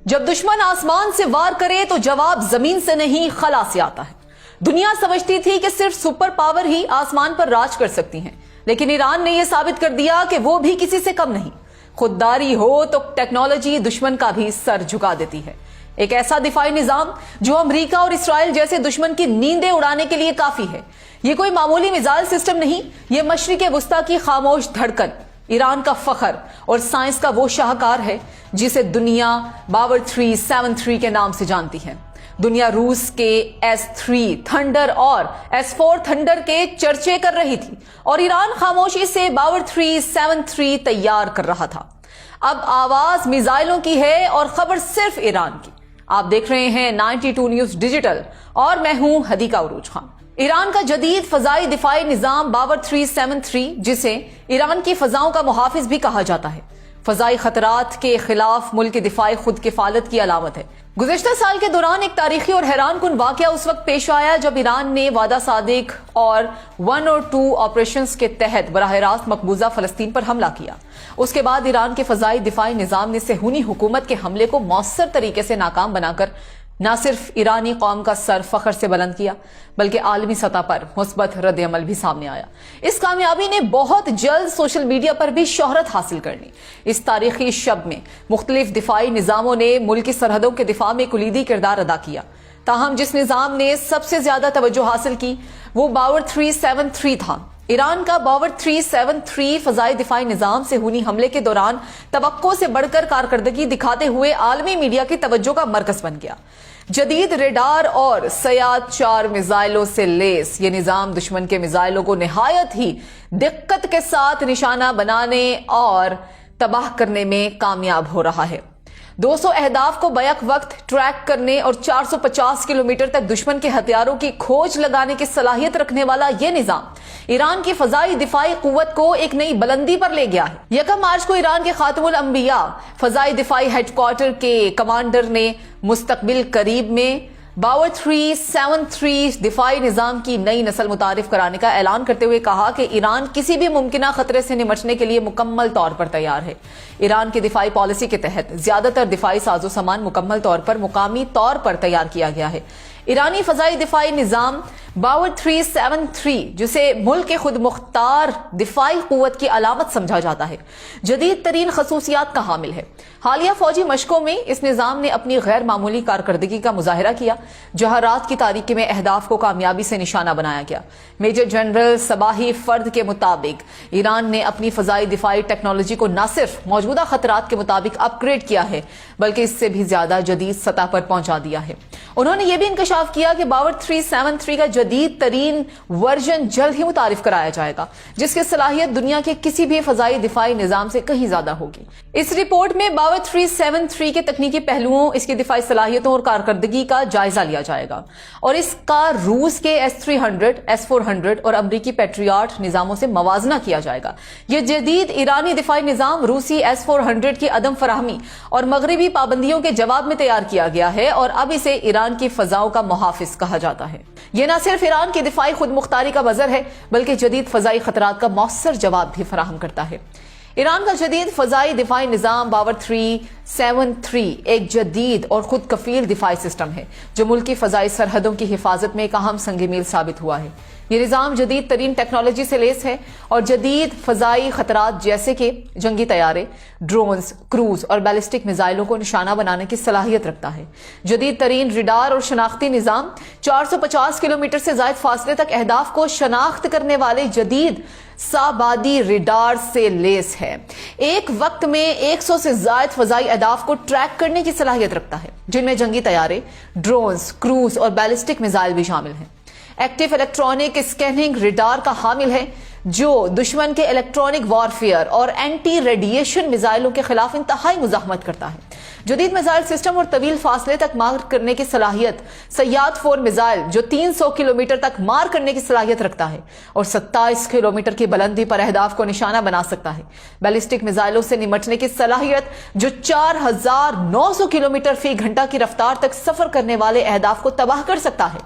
جب دشمن آسمان سے وار کرے تو جواب زمین سے نہیں خلا سے آتا ہے۔ دنیا سمجھتی تھی کہ صرف سپر پاور ہی آسمان پر راج کر سکتی ہیں، لیکن ایران نے یہ ثابت کر دیا کہ وہ بھی کسی سے کم نہیں۔ خودداری ہو تو ٹیکنالوجی دشمن کا بھی سر جھکا دیتی ہے۔ ایک ایسا دفاعی نظام جو امریکہ اور اسرائیل جیسے دشمن کی نیندیں اڑانے کے لیے کافی ہے۔ یہ کوئی معمولی میزائل سسٹم نہیں، یہ مشرق وسطیٰ کی خاموش دھڑکن، ایران کا فخر اور سائنس کا وہ شاہکار ہے جسے دنیا باور 373 کے نام سے جانتی ہے۔ دنیا روس کے S3 تھنڈر اور S4 تھنڈر کے چرچے کر رہی تھی اور ایران خاموشی سے باور 373 تیار کر رہا تھا۔ اب آواز میزائلوں کی ہے اور خبر صرف ایران کی۔ آپ دیکھ رہے ہیں 92 نیوز ڈیجیٹل اور میں ہوں حدیقہ عروج خان۔ ایران کا جدید فضائی دفاعی نظام باور 373، جسے ایران کی فضاؤں کا محافظ بھی کہا جاتا ہے، فضائی خطرات کے خلاف ملک کی دفاعی خود کفالت کی علامت ہے۔ گزشتہ سال کے دوران ایک تاریخی اور حیران کن واقعہ اس وقت پیش آیا جب ایران نے وعدہ صادق اور 1 اور 2 آپریشنز کے تحت براہ راست مقبوضہ فلسطین پر حملہ کیا۔ اس کے بعد ایران کے فضائی دفاعی نظام نے صہیونی حکومت کے حملے کو مؤثر طریقے سے ناکام بنا کر نہ صرف ایرانی قوم کا سر فخر سے بلند کیا، بلکہ عالمی سطح پر مثبت رد عمل بھی سامنے آیا۔ اس کامیابی نے بہت جلد سوشل میڈیا پر بھی شہرت حاصل کر لی۔ اس تاریخی شب میں مختلف دفاعی نظاموں نے ملکی سرحدوں کے دفاع میں کلیدی کردار ادا کیا، تاہم جس نظام نے سب سے زیادہ توجہ حاصل کی وہ باور 373 تھا۔ ایران کا باور 373 فضائی دفاعی نظام صہیونی حملے کے دوران توقع سے بڑھ کر کارکردگی دکھاتے ہوئے عالمی میڈیا کی توجہ کا مرکز بن گیا۔ جدید ریڈار اور سیاد 4 میزائلوں سے لیس یہ نظام دشمن کے میزائلوں کو نہایت ہی دقت کے ساتھ نشانہ بنانے اور تباہ کرنے میں کامیاب ہو رہا ہے۔ 200 اہداف کو بیک وقت ٹریک کرنے اور 450 کلومیٹر تک دشمن کے ہتھیاروں کی کھوج لگانے کی صلاحیت رکھنے والا یہ نظام ایران کی فضائی دفاعی قوت کو ایک نئی بلندی پر لے گیا ہے۔ 1 مارچ کو ایران کے خاتم الانبیاء فضائی دفاعی ہیڈ کوارٹر کے کمانڈر نے مستقبل قریب میں باور 373 دفاعی نظام کی نئی نسل متعارف کرانے کا اعلان کرتے ہوئے کہا کہ ایران کسی بھی ممکنہ خطرے سے نمٹنے کے لیے مکمل طور پر تیار ہے۔ ایران کی دفاعی پالیسی کے تحت زیادہ تر دفاعی ساز و سامان مکمل طور پر مقامی طور پر تیار کیا گیا ہے۔ ایرانی فضائی دفاعی نظام باور 373، جسے ملک کے خود مختار دفاعی قوت کی علامت سمجھا جاتا ہے، جدید ترین خصوصیات کا حامل ہے۔ حالیہ فوجی مشقوں میں اس نظام نے اپنی غیر معمولی کارکردگی کا مظاہرہ کیا، جہاں رات کی تاریکی میں اہداف کو کامیابی سے نشانہ بنایا گیا۔ میجر جنرل صباحی فرد کے مطابق ایران نے اپنی فضائی دفاعی ٹیکنالوجی کو نہ صرف موجودہ خطرات کے مطابق اپ گریڈ کیا ہے، بلکہ اس سے بھی زیادہ جدید سطح پر پہنچا دیا ہے۔ انہوں نے یہ بھی انکشاف کیا کہ باور 373 کا جدید ترین ورژن جلد ہی متعارف کرایا جائے گا، جس کی صلاحیت دنیا کے کسی بھی فضائی دفاعی نظام سے کہیں زیادہ ہوگی۔ اس رپورٹ میں باور 373 کے تکنیکی پہلوؤں، اس کی دفاعی صلاحیتوں اور کارکردگی کا جائزہ لیا جائے گا، اور اس کا روس کے S300، S400 اور امریکی پیٹریاٹ نظاموں سے موازنہ کیا جائے گا۔ یہ جدید ایرانی دفاعی نظام روسی S400 کی عدم فراہمی اور مغربی پابندیوں کے جواب میں تیار کیا گیا ہے، اور اب اسے ایران کی فضاؤں کا محافظ کہا جاتا ہے۔ یہ نہ صرف ایران کی دفاعی خود مختاری کا مظہر ہے، بلکہ جدید فضائی خطرات کا مؤثر جواب بھی فراہم کرتا ہے۔ ایران کا جدید فضائی دفاعی نظام باور 373 ایک جدید اور خود کفیل دفاعی سسٹم ہے جو ملکی فضائی سرحدوں کی حفاظت میں ایک اہم سنگ میل ثابت ہوا ہے۔ یہ نظام جدید ترین ٹیکنالوجی سے لیس ہے اور جدید فضائی خطرات جیسے کہ جنگی طیارے، ڈرونز، کروز اور بیلسٹک میزائلوں کو نشانہ بنانے کی صلاحیت رکھتا ہے۔ جدید ترین ریڈار اور شناختی نظام 450 کلومیٹر سے زائد فاصلے تک اہداف کو شناخت کرنے والے جدید سابادی ریڈار سے لیس ہے۔ ایک وقت میں 100 سے زائد فضائی اہداف کو ٹریک کرنے کی صلاحیت رکھتا ہے، جن میں جنگی طیارے، ڈرونز، کروز اور بیلسٹک میزائل بھی شامل ہیں۔ ایکٹیو الیکٹرانک اسکیننگ ریڈار کا حامل ہے، جو دشمن کے الیکٹرانک وارفیئر اور اینٹی ریڈیشن میزائلوں کے خلاف انتہائی مزاحمت کرتا ہے۔ جدید میزائل سسٹم اور طویل فاصلے تک مار کرنے کی صلاحیت، سیاد 4 میزائل جو 300 کلومیٹر تک مار کرنے کی صلاحیت رکھتا ہے اور 27 کلومیٹر کی بلندی پر اہداف کو نشانہ بنا سکتا ہے۔ بیلسٹک میزائلوں سے نمٹنے کی صلاحیت جو 4900 کلومیٹر فی گھنٹہ کی رفتار تک سفر کرنے والے اہداف کو تباہ کر سکتا ہے۔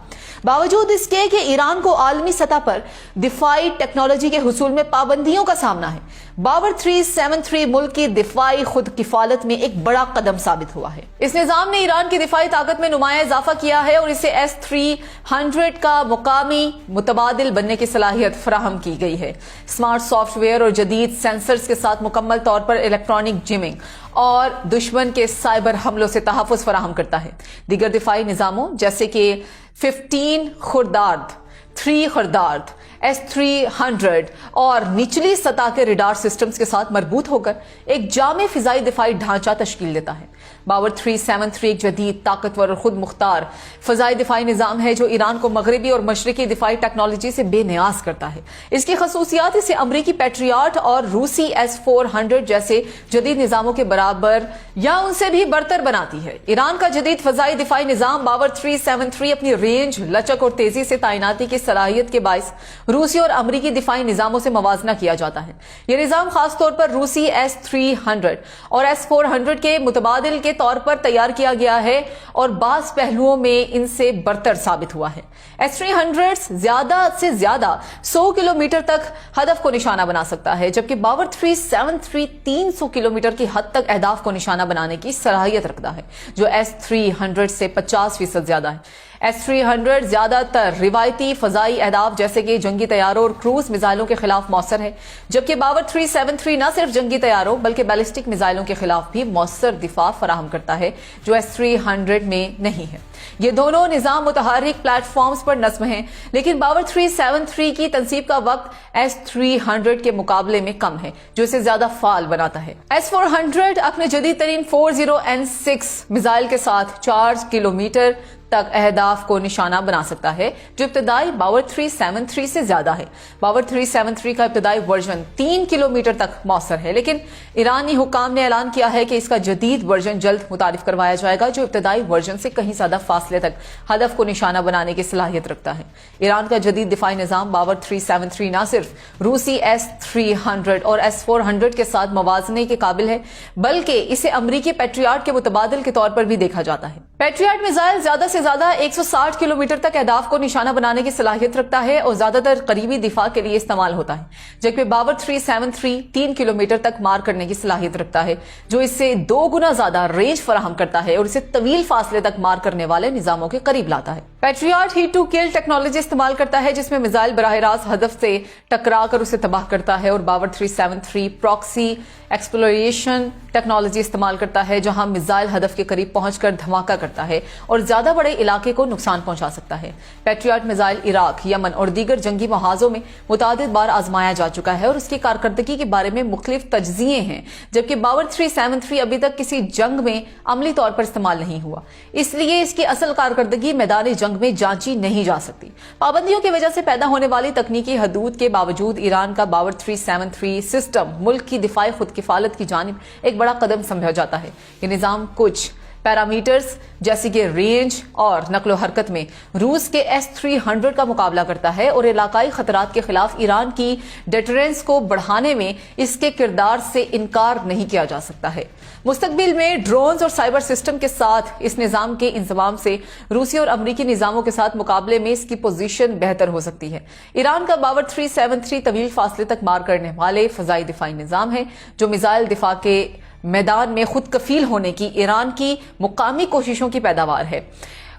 बावजूद इसके कि ईरान को आलमी सतह पर दिफाई टेक्नोलॉजी के हुसूल में पाबंदियों का सामना है, बावर 373 मुल्क की दिफाई खुद किफालत में एक बड़ा कदम साबित हुआ है। इस निजाम ने ईरान की दिफाई ताकत में नुमाया इजाफा किया है और इसे S-300 का मुकामी मुतबादिल बनने की सलाहियत फराहम की गई है। स्मार्ट सॉफ्टवेयर और जदीद सेंसर्स के साथ मुकम्मल तौर पर इलेक्ट्रॉनिक जिमिंग और दुश्मन के साइबर हमलों से तहफ़्फ़ुज़ फराहम करता है। दीगर दिफाई निजामों जैसे कि 15 खुर्दार्द, 3 खुर्दार्द, S-300 और निचली सतह के रिडार सिस्टम्स के साथ मरबूत होकर एक जामे फिजाई दिफाई ढांचा तश्कील देता है। बावर 373 एक जदीद, ताकतवर और खुद मुख्तार फजाई दिफाई निजाम है जो ईरान को मगरबी और मशरकी दिफाई टेक्नोलॉजी से बेनियाज करता है। इसकी खसूसियात इसे अमरीकी पैट्रियाट और रूसी S-400 जैसे जदीद निजामों के बराबर या उनसे भी बरतर बनाती है। ईरान का जदीद फजाई दिफाई निजाम बावर 373 अपनी रेंज, लचक और तेजी से तैनाती की सलाहियत के बायस रूसी और अमरीकी दिफाई निजामों से मवाजना किया जाता है। यह निजाम खासतौर पर रूसी S-300 और S-400 के मुतबादिल के तौर पर तैयार किया गया है और बाज पहलुओं में इनसे बरतर साबित हुआ है। S-300 ज्यादा से ज्यादा 100 किलोमीटर तक हदफ को निशाना बना सकता है, जबकि बावर 373 300 किलोमीटर की हद तक अहदाफ को निशाना बनाने की सलाहियत रखता है, जो S-300 से 50% ज्यादा है। S-300 ज्यादातर रिवायती फजाई अहदाफ जैसे कि जंगी तैयारों और क्रूज मिसाइलों के खिलाफ मौसर है, जबकि बावर 373 न सिर्फ जंगी तैयारों बल्कि बैलिस्टिक मिसाइलों के खिलाफ भी मौसर दिफा फराहम करता है, जो S-300 में नहीं है। ये दोनों निजाम मुतहरिक प्लेटफॉर्म्स पर नस्ब हैं, लेकिन बावर 373 की तनसीब का वक्त S-300 के मुकाबले में कम है, जो इसे ज्यादा फाल बनाता है। S-400 अपने जदीद तरीन 40N6 मिसाइल के साथ 4 किलोमीटर तक अहदाफ को निशाना बना सकता है, जो इब्तदाई बावर 373 से ज्यादा है। बावर 373 का इब्तदाई वर्जन 3 किलोमीटर तक मौसर है, लेकिन ईरानी हुकाम ने ऐलान किया है कि इसका जदीद वर्जन जल्द मुतारिफ करवाया जाएगा, जो इब्तदाई वर्जन से कहीं ज्यादा फासले तक हदफ को निशाना बनाने की सलाहियत रखता है। ईरान का जदीद दिफाई निजाम बावर 373 न सिर्फ रूसी S-300 और S-400 के साथ मवाजने के काबिल है, बल्कि इसे अमरीकी पैट्रियाट के मुतबादिल के तौर पर भी देखा जाता है। पैट्रियाट मिसाइल ज्यादा से ज्यादा 160 किलोमीटर तक अहदाफ को निशाना बनाने की सलाहियत रखता है और ज्यादातर करीबी दिफा के लिए इस्तेमाल होता है, जबकि बावर 373 3 किलोमीटर तक मार करने की सलाहियत रखता है, जो इससे 2 गुना ज्यादा रेंज फराहम करता है और इसे तवील फासले तक मार करने वाले निजामों के करीब लाता है। Patriot hit to kill technology इस्तेमाल करता है, जिसमें मिसाइल बराह रास्त हदफ से टकरा कर उसे तबाह करता है, और बावर 373 प्रॉक्सी एक्सप्लोरेशन टेक्नोलॉजी इस्तेमाल करता है, जहां मिसाइल हदफ के करीब पहुंचकर धमाका करता है और ज्यादा बड़े इलाके को नुकसान पहुंचा सकता है। पैट्रियाट मिसाइल इराक, यमन और दीगर जंगी महाजों में मुतादिद बार आजमाया जा चुका है और उसकी कारकर्दगी के बारे में मुख्तलिफ तज्जिए हैं, जबकि बावर 373 अभी तक किसी जंग में अमली तौर पर इस्तेमाल नहीं हुआ, इसलिए इसकी असल कारकर्दगी मैदान जंग में जांची नहीं जा सकती। पाबंदियों की वजह से पैदा होने वाली तकनीकी हदूद के बावजूद ईरान का बावर 373 सिस्टम मुल्क की दिफाई खुद किफालत की जानिब एक बड़ा कदम समझा जाता है। ये निजाम कुछ पैरामीटर्स जैसे कि रेंज और नकलो हरकत में रूस के S-300 का मुकाबला करता है और इलाकाई खतरात के खिलाफ ईरान की डेटरेंस को बढ़ाने में इसके किरदार से इनकार नहीं किया जा सकता है। मुस्तकबिल में ड्रोन्स और साइबर सिस्टम के साथ इस निजाम के इंतजाम से रूसी और अमरीकी निजामों के साथ मुकाबले में इसकी पोजीशन बेहतर हो सकती है। ईरान का बावर 373 तवील फासले तक मार करने वाले फजाई दिफाई निजाम है, जो मिसाइल दिफा के मैदान में खुद कफील होने की ईरान की मुकामी कोशिशों की पैदावार है।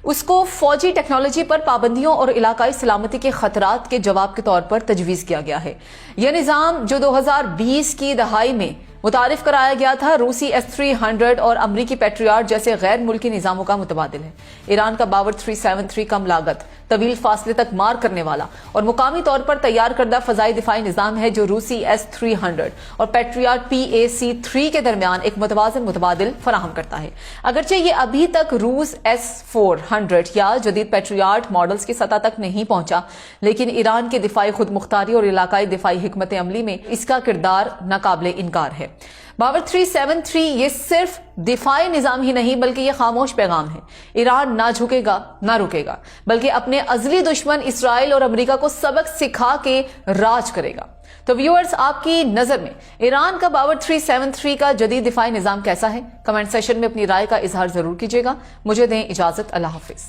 उसको फौजी टेक्नोलॉजी पर पाबंदियों और इलाकाई सलामती के खतरात के जवाब के तौर पर तजवीज किया गया है। यह निजाम जो 2020 की दहाई में मुतारिफ कराया गया था, रूसी S-300 और अमरीकी पैट्रियाट जैसे गैर मुल्की निजामों का मुतबादिल है। ईरान का बावर 373 कम लागत, तवील फासले तक मार करने वाला और मुकामी तौर पर तैयार करदा फजाई दिफाई निजाम है, जो रूसी S-300 और पैट्रियाट PAC-3 के दरमियान एक मुतवाज़िन मुतबादिल फराहम करता है। अगरचे ये अभी तक रूस S-400 या जदीद पैट्रियाट मॉडल्स की सतह तक नहीं पहुंचा, लेकिन ईरान की दिफाई खुद मुख्तारी और इलाकाई दिफाई हिकमत अमली में इसका किरदार नाकाबिले इनकार है। बावर 373 ये सिर्फ दिफाई निजाम ही नहीं बल्कि ये खामोश पैगाम है। ईरान ना झुकेगा ना रुकेगा, बल्कि अपने अजली दुश्मन इसराइल और अमेरिका को सबक सिखा के राज करेगा। तो व्यूअर्स, आपकी नजर में ईरान का बावर 373 का जदीद दिफाई निजाम कैसा है? कमेंट सेशन में अपनी राय का इजहार जरूर कीजिएगा। मुझे दें इजाजत। अल्लाह हाफिज।